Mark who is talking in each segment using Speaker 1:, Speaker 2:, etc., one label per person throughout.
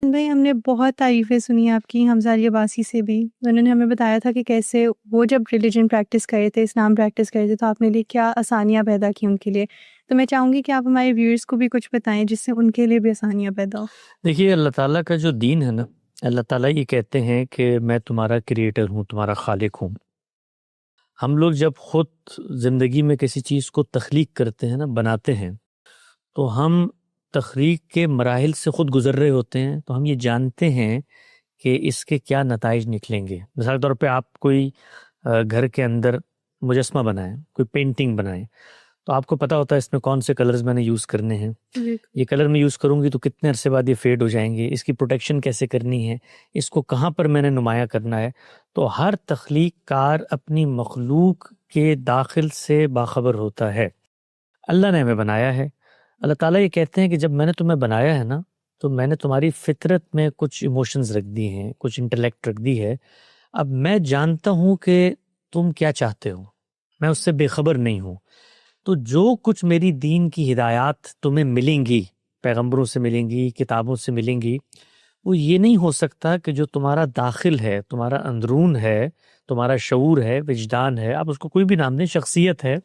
Speaker 1: بھائی ہم نے بہت تعریفیں سنی آپ کی حمزہ علی عباسی سے بھی. انہوں نے ہمیں بتایا تھا کہ کیسے وہ جب ریلیجن پریکٹس کرے تھے، اسلام پریکٹس کرے تھے، تو آپ نے لیے کیا آسانیاں پیدا کی ان کے لیے. تو میں چاہوں گی کہ آپ ہمارے ویورز کو بھی کچھ بتائیں جس سے ان کے لیے بھی آسانیاں پیدا ہو.
Speaker 2: دیکھیے، اللہ تعالیٰ کا جو دین ہے نا، اللہ تعالیٰ یہ کہتے ہیں کہ میں تمہارا کریٹر ہوں، تمہارا خالق ہوں. ہم لوگ جب خود زندگی میں کسی چیز کو تخلیق کرتے ہیں نا، بناتے ہیں، تو ہم تخلیق کے مراحل سے خود گزر رہے ہوتے ہیں، تو ہم یہ جانتے ہیں کہ اس کے کیا نتائج نکلیں گے. مثال کے طور پہ آپ کوئی گھر کے اندر مجسمہ بنائیں، کوئی پینٹنگ بنائیں، تو آپ کو پتہ ہوتا ہے اس میں کون سے کلرز میں نے یوز کرنے ہیں. یہ کلر میں یوز کروں گی تو کتنے عرصے بعد یہ فیڈ ہو جائیں گے، اس کی پروٹیکشن کیسے کرنی ہے، اس کو کہاں پر میں نے نمایاں کرنا ہے. تو ہر تخلیق کار اپنی مخلوق کے داخل سے باخبر ہوتا ہے. اللہ نے ہمیں بنایا ہے. اللہ تعالیٰ یہ کہتے ہیں کہ جب میں نے تمہیں بنایا ہے نا، تو میں نے تمہاری فطرت میں کچھ ایموشنز رکھ دی ہیں، کچھ انٹلیکٹ رکھ دی ہے. اب میں جانتا ہوں کہ تم کیا چاہتے ہو، میں اس سے بے خبر نہیں ہوں. تو جو کچھ میری دین کی ہدایات تمہیں ملیں گی، پیغمبروں سے ملیں گی، کتابوں سے ملیں گی، وہ یہ نہیں ہو سکتا کہ جو تمہارا داخل ہے، تمہارا اندرون ہے، تمہارا شعور ہے، وجدان ہے، آپ اس کو کوئی بھی نام دیں، شخصیت ہے،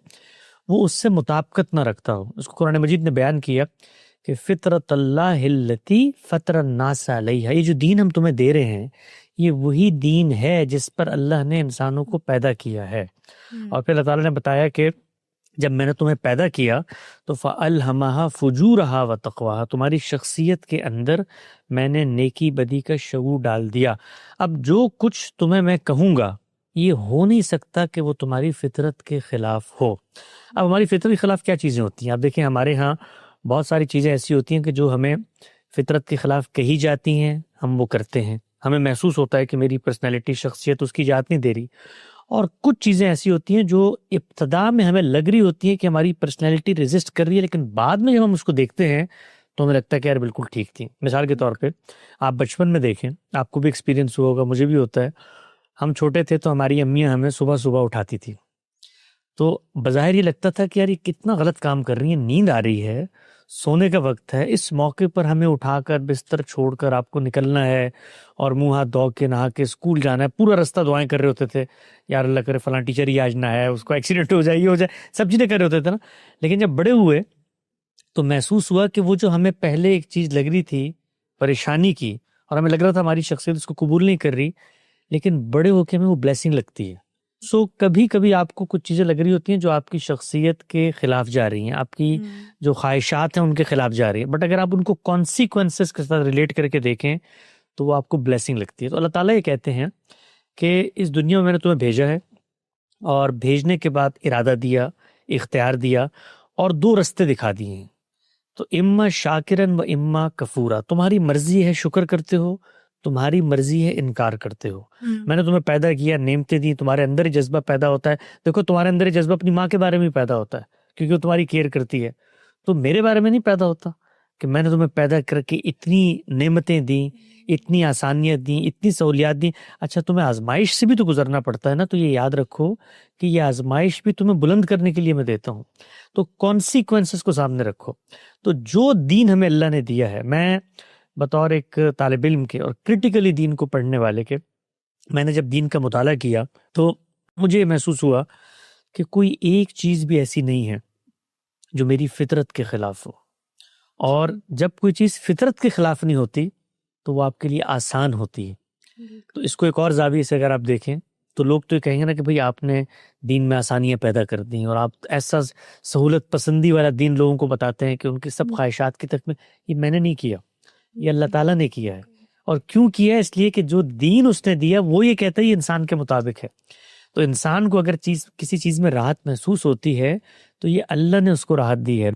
Speaker 2: وہ اس سے مطابقت نہ رکھتا ہو. اس کو قرآن مجید نے بیان کیا کہ فطرت اللہ التی فطر الناس علیہا. یہ جو دین ہم تمہیں دے رہے ہیں، یہ وہی دین ہے جس پر اللہ نے انسانوں کو پیدا کیا ہے. اور پھر اللہ تعالیٰ نے بتایا کہ جب میں نے تمہیں پیدا کیا تو فَأَلْهَمَهَا فُجُورَهَا وَتَقْوَاهَا، تمہاری شخصیت کے اندر میں نے نیکی بدی کا شعور ڈال دیا. اب جو کچھ تمہیں میں کہوں گا یہ ہو نہیں سکتا کہ وہ تمہاری فطرت کے خلاف ہو. اب ہماری فطرت کے خلاف کیا چیزیں ہوتی ہیں؟ آپ دیکھیں، ہمارے ہاں بہت ساری چیزیں ایسی ہوتی ہیں کہ جو ہمیں فطرت کے خلاف کہی جاتی ہیں، ہم وہ کرتے ہیں. ہمیں محسوس ہوتا ہے کہ میری پرسنالٹی، شخصیت اس کی اجازت نہیں دے رہی. اور کچھ چیزیں ایسی ہوتی ہیں جو ابتدا میں ہمیں لگ رہی ہوتی ہیں کہ ہماری پرسنالٹی ریزسٹ کر رہی ہے، لیکن بعد میں جب ہم اس کو دیکھتے ہیں تو ہمیں لگتا ہے کہ یار بالکل ٹھیک تھی. مثال کے طور پہ آپ بچپن میں دیکھیں، آپ کو بھی ایکسپیرینس ہوا ہوگا، مجھے بھی ہوتا ہے. ہم چھوٹے تھے تو ہماری امیاں ہمیں صبح صبح اٹھاتی تھی، تو بظاہر یہ لگتا تھا کہ یار یہ کتنا غلط کام کر رہی ہیں، نیند آ رہی ہے، سونے کا وقت ہے، اس موقع پر ہمیں اٹھا کر بستر چھوڑ کر آپ کو نکلنا ہے اور منہ ہاتھ دھو کے نہا کے اسکول جانا ہے. پورا رستہ دعائیں کر رہے ہوتے تھے، یار اللہ کرے فلاں ٹیچر ہی آج نہ ہے، اس کو ایکسیڈنٹ ہو جائے، یہ ہو جائے، سب چیزیں کر رہے ہوتے تھے نا. لیکن جب بڑے ہوئے تو محسوس ہوا کہ وہ جو ہمیں پہلے ایک چیز لگ رہی تھی پریشانی کی، اور ہمیں لگ رہا تھا ہماری شخصیت اس کو قبول نہیں کر رہی، لیکن بڑے ہو کے ہمیں وہ بلیسنگ لگتی ہے. کبھی کبھی آپ کو کچھ چیزیں لگ رہی ہوتی ہیں جو آپ کی شخصیت کے خلاف جا رہی ہیں، آپ کی جو خواہشات ہیں ان کے خلاف جا رہی ہیں، بٹ اگر آپ ان کو کانسیکوینسز کے ساتھ ریلیٹ کر کے دیکھیں تو وہ آپ کو بلیسنگ لگتی ہے. تو اللہ تعالیٰ یہ کہتے ہیں کہ اس دنیا میں نے تمہیں بھیجا ہے، اور بھیجنے کے بعد ارادہ دیا، اختیار دیا، اور دو رستے دکھا دیے ہیں. تو اما شاکرن و اما کفورا، تمہاری مرضی ہے شکر کرتے ہو، تمہاری مرضی ہے انکار کرتے ہو. میں نے تمہیں پیدا کیا، نعمتیں دی، تمہارے اندر ہی جذبہ پیدا ہوتا ہے. دیکھو تمہارے اندر ہی جذبہ اپنی ماں کے بارے میں پیدا ہوتا ہے کیونکہ وہ تمہاری کیئر کرتی ہے. تو میرے بارے میں نہیں پیدا ہوتا کہ میں نے تمہیں پیدا کر کے اتنی نعمتیں دیں، اتنی آسانیاں دیں، اتنی سہولیات دیں. اچھا تمہیں آزمائش سے بھی تو گزرنا پڑتا ہے نا، تو یہ یاد رکھو کہ یہ آزمائش بھی تمہیں بلند کرنے کے لیے میں دیتا ہوں. تو کانسیکوینسز کو سامنے رکھو. تو جو دین ہمیں اللہ نے دیا ہے، میں بطور ایک طالب علم کے اور کرٹیکلی دین کو پڑھنے والے کے، میں نے جب دین کا مطالعہ کیا تو مجھے یہ محسوس ہوا کہ کوئی ایک چیز بھی ایسی نہیں ہے جو میری فطرت کے خلاف ہو. اور جب کوئی چیز فطرت کے خلاف نہیں ہوتی تو وہ آپ کے لیے آسان ہوتی ہے. تو اس کو ایک اور زاویے سے اگر آپ دیکھیں تو لوگ تو یہ کہیں گے نا کہ بھئی آپ نے دین میں آسانیاں پیدا کر دیں، اور آپ ایسا سہولت پسندی والا دین لوگوں کو بتاتے ہیں کہ ان کی سب خواہشات کی تکمیل. یہ میں نے نہیں کیا، یہ اللہ تعالیٰ نے کیا ہے. اور کیوں کیا ہے؟ اس لیے کہ جو دین اس نے دیا وہ یہ کہتا ہے یہ انسان کے مطابق ہے. تو انسان کو اگر کسی چیز میں راحت محسوس ہوتی ہے تو یہ اللہ نے اس کو راحت دی ہے.